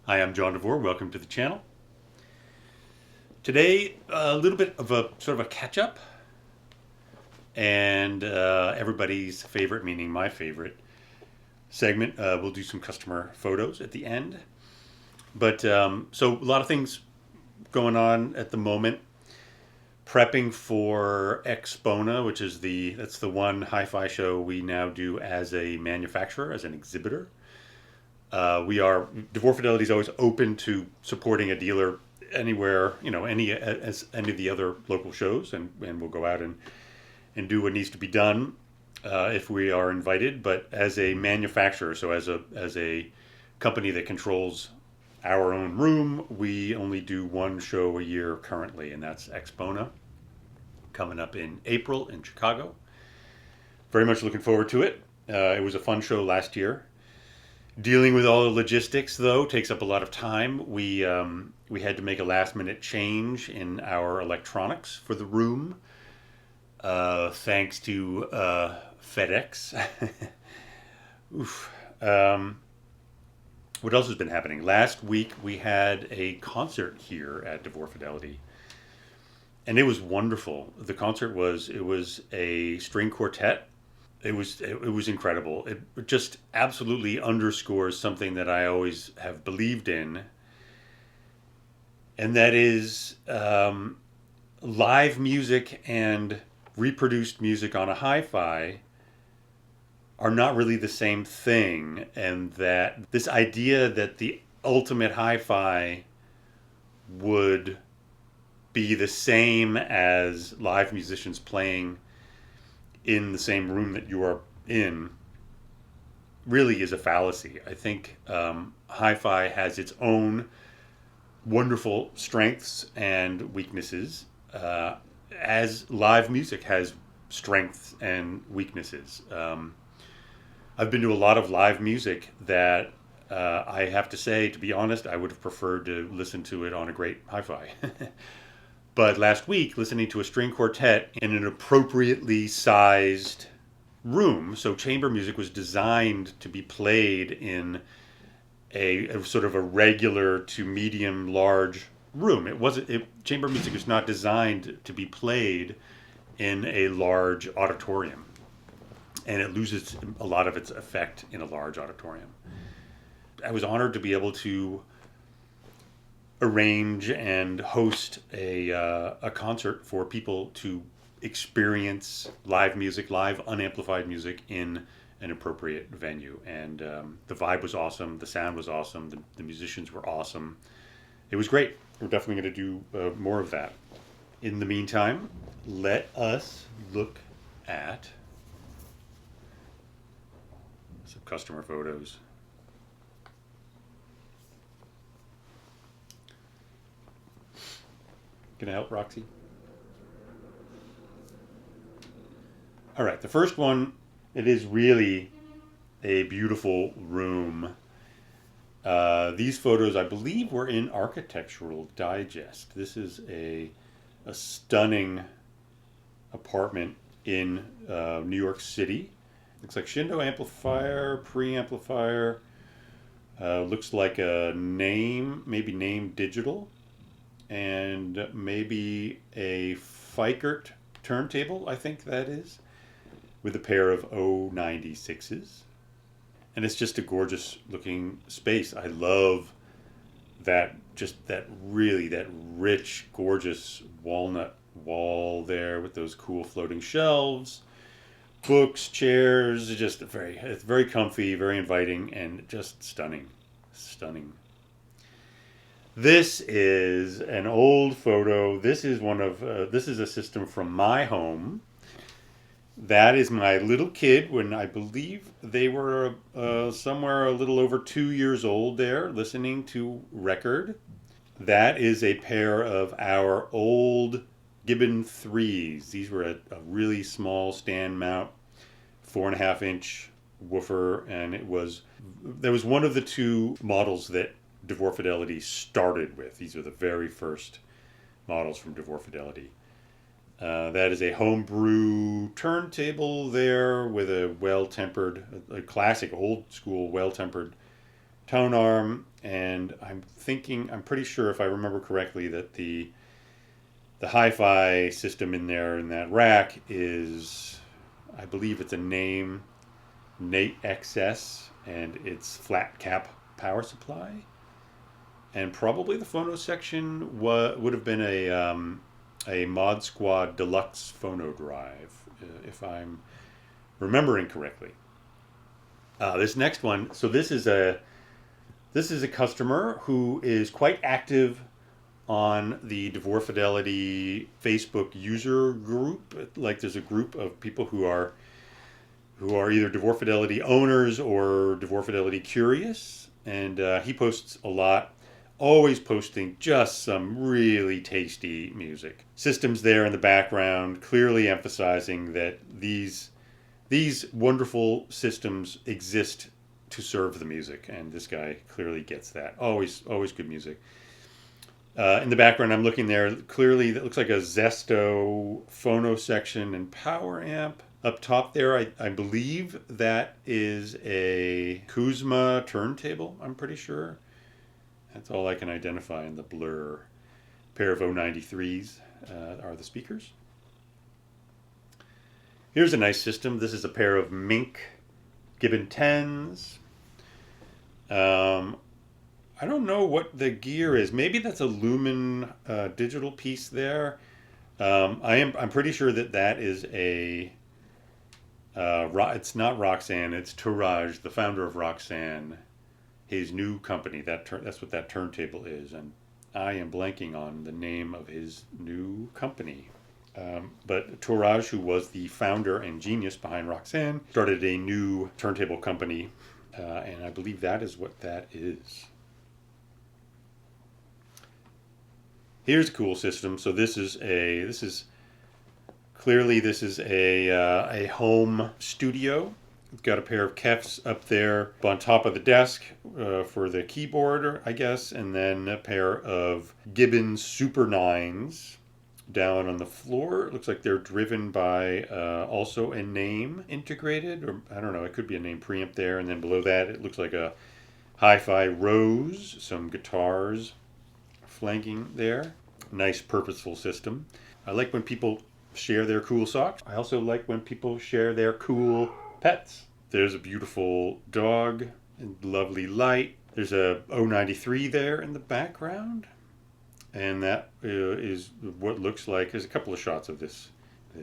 Hi, I'm John DeVore. Welcome to the channel. Today, a little bit of a sort of a catch up and everybody's favorite, meaning my favorite segment. We'll do some customer photos at the end. So a lot of things going on at the moment. Prepping for AXPONA, which is that's the one hi-fi show we now do as a manufacturer, as an exhibitor. DeVore Fidelity is always open to supporting a dealer anywhere, any of the other local shows, and we'll go out and do what needs to be done if we are invited. But as a manufacturer, so as a company that controls our own room, we only do one show a year currently, and that's AXPONA coming up in April in Chicago. Very much looking forward to it. It was a fun show last year. Dealing with all the logistics, though, takes up a lot of time. We had to make a last minute change in our electronics for the room, thanks to FedEx. Oof. What else has been happening? Last week we had a concert here at DeVore Fidelity, and it was wonderful. The concert was a string quartet. It was incredible. It just absolutely underscores something that I always have believed in, and that is live music and reproduced music on a hi-fi are not really the same thing, and that this idea that the ultimate hi-fi would be the same as live musicians playing in the same room that you are in really is a fallacy. I think hi-fi has its own wonderful strengths and weaknesses, as live music has strengths and weaknesses. I've been to a lot of live music that I have to say, to be honest, I would have preferred to listen to it on a great hi-fi. But last week, listening to a string quartet in an appropriately sized room, so chamber music was designed to be played in a sort of a regular to medium large room. Chamber music is not designed to be played in a large auditorium, and it loses a lot of its effect in a large auditorium. I was honored to be able to arrange and host a concert for people to experience live music, live unamplified music in an appropriate venue. And the vibe was awesome. The sound was awesome. The musicians were awesome. It was great. We're definitely going to do more of that. In the meantime, let us look at some customer photos. Can I help, Roxy? All right, the first one, it is really a beautiful room. These photos, I believe, were in Architectural Digest. This is a stunning apartment in New York City. Looks like Shindo amplifier, preamplifier. Looks like a maybe name digital, and maybe a Fikert turntable, I think that is, with a pair of 096s. And it's just a gorgeous looking space. I love that rich, gorgeous walnut wall there with those cool floating shelves, books, chairs. It's very comfy, very inviting, and just stunning. Stunning. This is an old photo. This is this is a system from my home. That is my little kid when I believe they were somewhere a little over 2 years old there, listening to record. That is a pair of our old Gibbon 3s. These were a really small stand mount, 4.5-inch woofer, and there was one of the two models that DeVore Fidelity started with. These are the very first models from DeVore Fidelity. That is a homebrew turntable there with a classic old school well-tempered tone arm, and I'm pretty sure if I remember correctly that the hi-fi system in there in that rack is, I believe it's a Nate XS, and it's flat cap power supply. And probably the phono section would have been a Mod Squad Deluxe phono drive, if I'm remembering correctly. This next one, so this is a customer who is quite active on the DeVore Fidelity Facebook user group. Like, there's a group of people who are either DeVore Fidelity owners or DeVore Fidelity curious, and he posts a lot, always posting just some really tasty music. Systems there in the background, clearly emphasizing that these wonderful systems exist to serve the music, and this guy clearly gets that. Always good music. In the background, I'm looking there. Clearly, that looks like a Zesto phono section and power amp. Up top there, I believe that is a Kuzma turntable, I'm pretty sure. That's all I can identify in the blur. A pair of 093s are the speakers. Here's a nice system. This is a pair of Mink Gibbon 10s. I don't know what the gear is. Maybe that's a Lumen digital piece there. I'm pretty sure that is a it's not Roxanne, it's Tourage, the founder of Roxanne, his new company. That's what that turntable is, and I am blanking on the name of his new company. But Tourage, who was the founder and genius behind Roxanne, started a new turntable company, and I believe that is what that is. Here's a cool system. So this is a home studio. It's got a pair of Kefs up there on top of the desk for the keyboard, I guess, and then a pair of Gibbon Super 9s down on the floor. It looks like they're driven by also a name integrated, or I don't know, it could be a name preamp there. And then below that, it looks like a hi-fi Rowles, some guitars flanking there. Nice purposeful system. I like when people share their cool socks. I also like when people share their cool pets. There's a beautiful dog and lovely light. There's a 093 there in the background. And that is what looks like, there's a couple of shots of this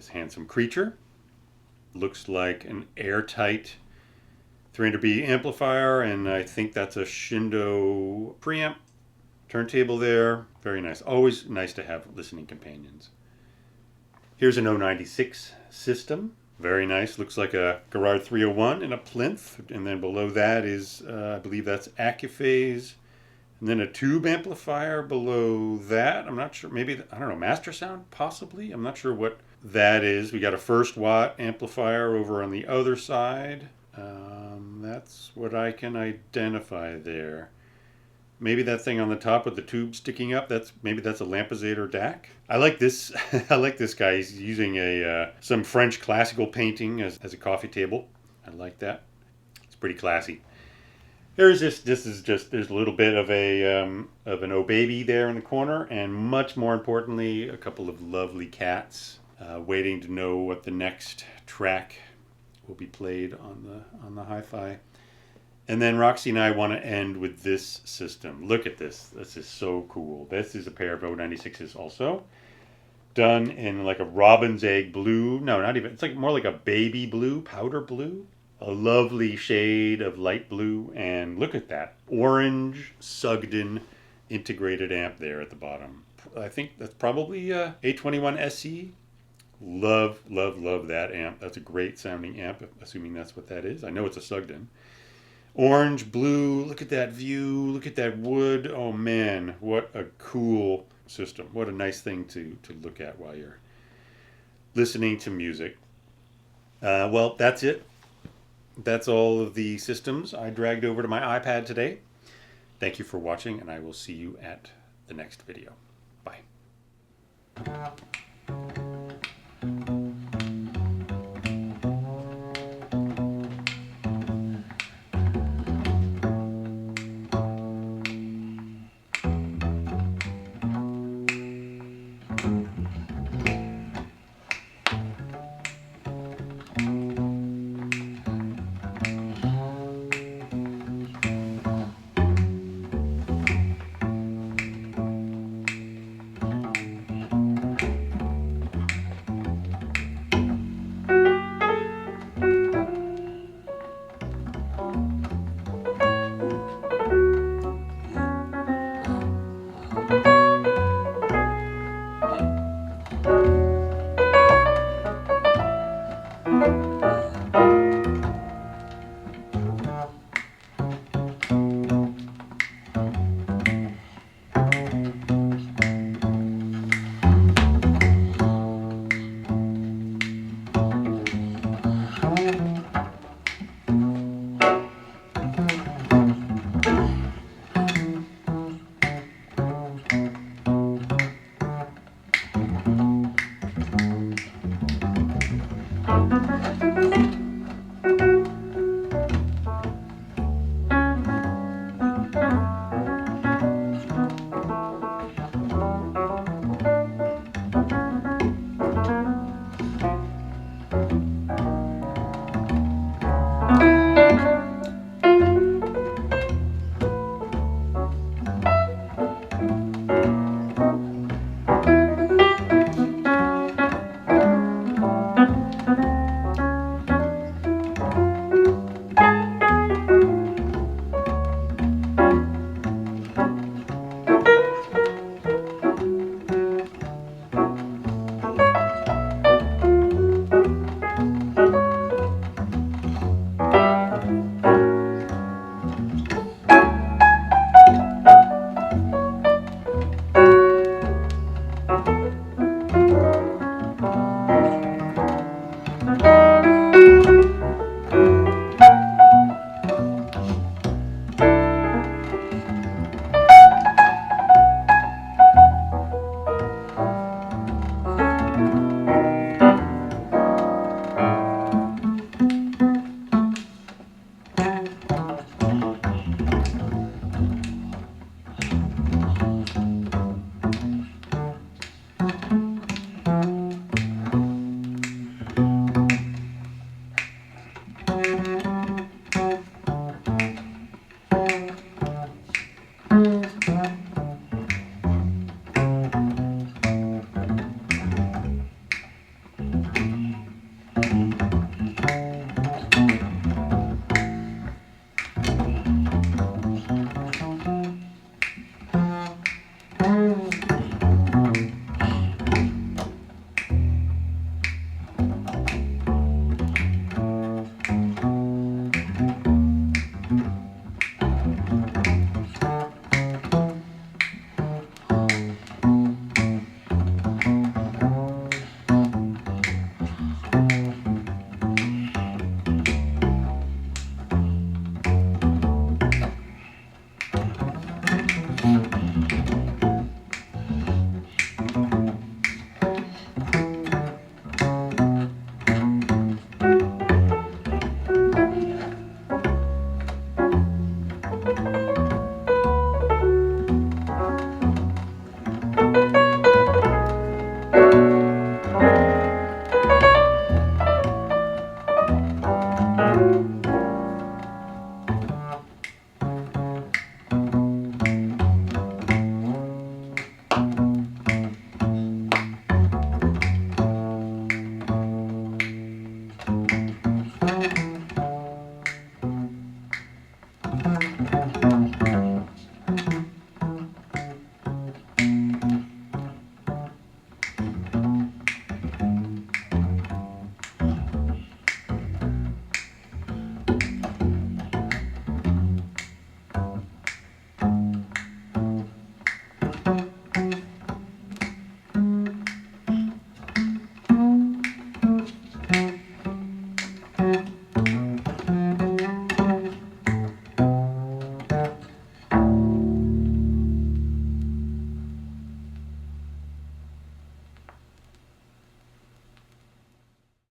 handsome creature. Looks like an airtight 300B amplifier, and I think that's a Shindo preamp. Turntable there, very nice. Always nice to have listening companions. Here's an 096 system, very nice. Looks like a Garrard 301 and a plinth, and then below that is, I believe that's Accuphase, and then a tube amplifier below that. I'm not sure, maybe, I don't know, Master Sound, possibly? I'm not sure what that is. We got a first watt amplifier over on the other side. That's what I can identify there. Maybe that thing on the top with the tube sticking up, maybe that's a Lampezator DAC. I like this. I like this guy. He's using some French classical painting as a coffee table. I like that. It's pretty classy. There's a little bit of an Oh Baby there in the corner, and much more importantly, a couple of lovely cats waiting to know what the next track will be played on the hi-fi. And then Roxy and I want to end with this system. Look at this. This is so cool. This is a pair of 096s also. Done in like a robin's egg blue. No, not even. It's like more like a baby blue, powder blue. A lovely shade of light blue. And look at that. Orange Sugden integrated amp there at the bottom. I think that's probably A21 SE. Love that amp. That's a great sounding amp, assuming that's what that is. I know it's a Sugden. Orange, blue, look at that view, look at that wood. Oh man, what a cool system. What a nice thing to look at while you're listening to music. Well, that's it. That's all of the systems I dragged over to my iPad today. Thank you for watching, and I will see you at the next video. Bye.